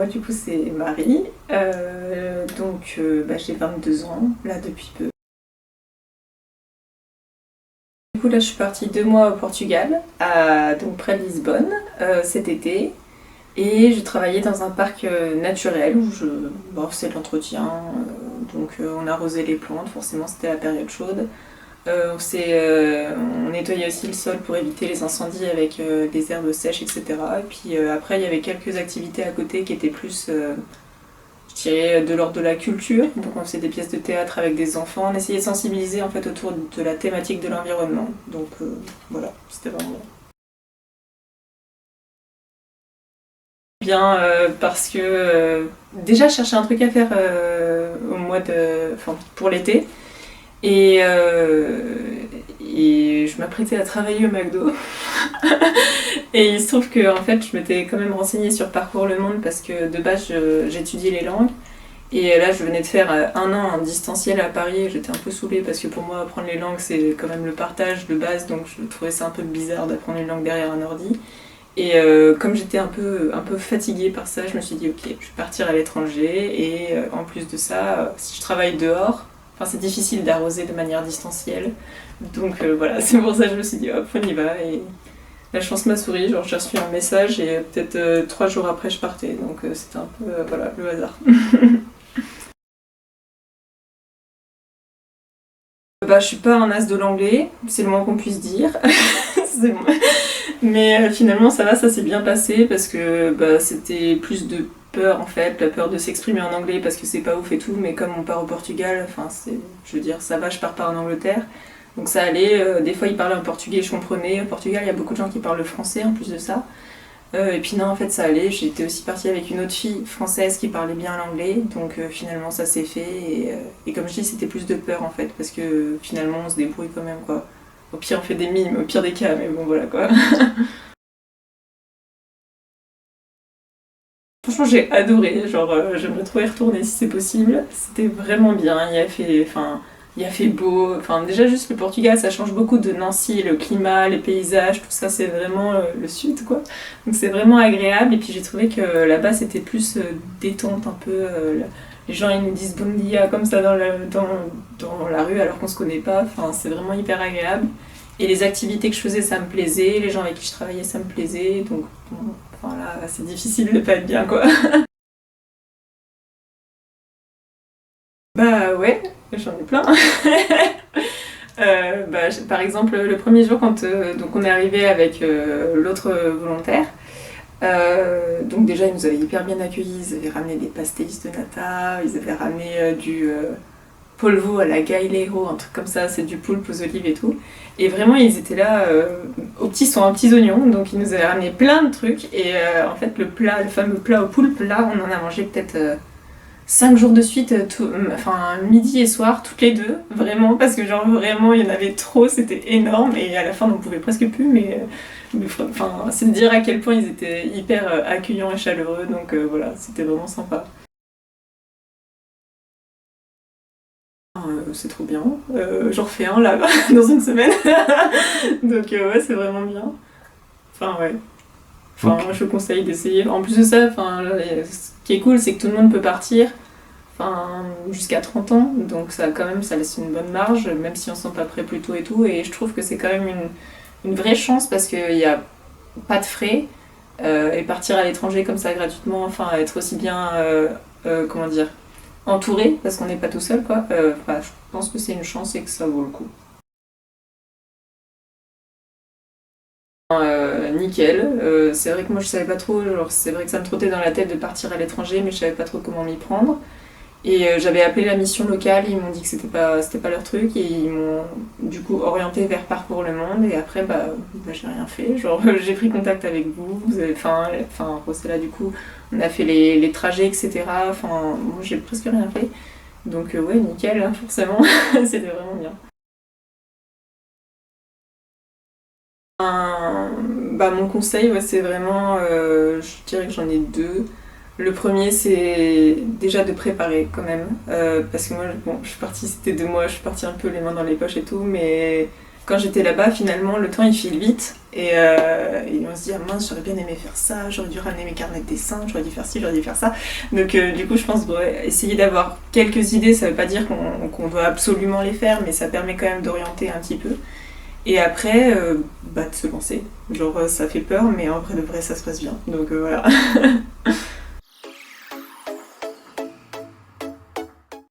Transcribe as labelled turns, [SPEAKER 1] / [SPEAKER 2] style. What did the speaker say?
[SPEAKER 1] Moi, du coup, c'est Marie. J'ai 22 ans, là, depuis peu. Du coup, là, je suis partie 2 mois au Portugal, donc près de Lisbonne, cet été. Et je travaillais dans un parc naturel où c'est de l'entretien. On arrosait les plantes, forcément, c'était la période chaude. On nettoyait aussi le sol pour éviter les incendies avec des herbes sèches, etc. Et puis après, il y avait quelques activités à côté qui étaient plus, je dirais, de l'ordre de la culture. Donc on faisait des pièces de théâtre avec des enfants. On essayait de sensibiliser en fait autour de la thématique de l'environnement. Voilà, c'était vraiment bien parce que déjà je cherchais un truc à faire pour l'été. Et, et je m'apprêtais à travailler au McDo. Et il se trouve que en fait, je m'étais quand même renseignée sur Parcours le Monde parce que de base, j'étudiais les langues. Et là, je venais de faire 1 an en distanciel à Paris et j'étais un peu saoulée parce que pour moi, apprendre les langues, c'est quand même le partage de base. Donc je trouvais ça un peu bizarre d'apprendre une langue derrière un ordi. Et comme j'étais un peu fatiguée par ça, je me suis dit, ok, je vais partir à l'étranger. Et en plus de ça, si je travaille dehors, enfin, c'est difficile d'arroser de manière distancielle. Voilà, c'est pour ça que je me suis dit, hop, on y va. Et la chance m'a souri, genre j'ai reçu un message et peut-être 3 jours après je partais. Donc c'était un peu voilà, le hasard. Je suis pas un as de l'anglais, c'est le moins qu'on puisse dire. C'est bon. Mais finalement ça va, ça s'est bien passé parce que c'était plus de peur en fait, la peur de s'exprimer en anglais parce que c'est pas ouf et tout, mais comme on part au Portugal, je veux dire, ça va, je pars pas en Angleterre. Donc ça allait, des fois ils parlaient en portugais, je comprenais. Au Portugal, il y a beaucoup de gens qui parlent le français en plus de ça. Et puis non, en fait ça allait, j'étais aussi partie avec une autre fille française qui parlait bien l'anglais, donc finalement ça s'est fait. Et comme je dis, c'était plus de peur en fait, parce que finalement on se débrouille quand même quoi. Au pire on fait des mimes, au pire des cas, mais bon voilà quoi. Franchement, j'ai adoré, genre j'aimerais trop y retourner si c'est possible. C'était vraiment bien, il a fait beau. Enfin, déjà juste le Portugal, ça change beaucoup de Nancy, le climat, les paysages, tout ça, c'est vraiment le sud quoi. Donc c'est vraiment agréable. Et puis j'ai trouvé que là-bas c'était plus détente un peu. Les gens ils nous disent bon dia comme ça dans la rue alors qu'on se connaît pas. Enfin, c'est vraiment hyper agréable. Et les activités que je faisais, ça me plaisait. Les gens avec qui je travaillais, ça me plaisait. Donc bon, enfin là, c'est difficile de pas être bien quoi. Bah ouais, j'en ai plein. Par exemple, le premier jour, quand donc on est arrivé avec l'autre volontaire, donc déjà ils nous avaient hyper bien accueillis, ils avaient ramené des pastéis de nata, ils avaient ramené du polvo à la gaileiro, un truc comme ça, c'est du poulpe aux olives et tout. Et vraiment ils étaient là aux petits sons, aux petits oignons, donc ils nous avaient ramené plein de trucs. Et en fait le fameux plat au poulpe, là on en a mangé peut-être 5 jours de suite, midi et soir, toutes les deux, vraiment, parce que genre vraiment il y en avait trop, c'était énorme et à la fin on ne pouvait presque plus, c'est de dire à quel point ils étaient hyper accueillants et chaleureux, donc voilà, c'était vraiment sympa. C'est trop bien, j'en refais un là, dans une semaine, donc ouais, c'est vraiment bien. Enfin, ouais. Enfin,
[SPEAKER 2] Ok.
[SPEAKER 1] moi je conseille d'essayer. En plus de ça, ce qui est cool, c'est que tout le monde peut partir. Enfin, jusqu'à 30 ans, donc ça quand même ça laisse une bonne marge, même si on se sent pas prêt plus tôt et tout, et je trouve que c'est quand même une vraie chance parce qu'il n'y a pas de frais, et partir à l'étranger comme ça gratuitement, enfin être aussi bien, comment dire, entouré, parce qu'on n'est pas tout seul quoi, je pense que c'est une chance et que ça vaut le coup. Nickel, c'est vrai que moi je savais pas trop, genre c'est vrai que ça me trottait dans la tête de partir à l'étranger, mais je savais pas trop comment m'y prendre. Et j'avais appelé la mission locale, ils m'ont dit que c'était pas leur truc et ils m'ont du coup orienté vers Parcours le Monde et après j'ai rien fait. Genre j'ai pris contact avec vous, Rossella du coup, on a fait les trajets etc. Enfin moi j'ai presque rien fait. Donc ouais nickel hein, forcément, c'était vraiment bien. Mon conseil, ouais, c'est vraiment, je dirais que j'en ai deux. Le premier, c'est déjà de préparer quand même. Parce que moi, bon, je suis partie, c'était 2 mois, je suis partie un peu les mains dans les poches et tout, mais quand j'étais là-bas, finalement, le temps il file vite. Et on se dit, ah mince, j'aurais bien aimé faire ça, j'aurais dû ramener mes carnets de dessin, j'aurais dû faire ci, j'aurais dû faire ça. Donc du coup, je pense essayer d'avoir quelques idées, ça veut pas dire qu'on doit absolument les faire, mais ça permet quand même d'orienter un petit peu. Et après, de se lancer. Genre, ça fait peur, mais en vrai de vrai, ça se passe bien. Donc voilà.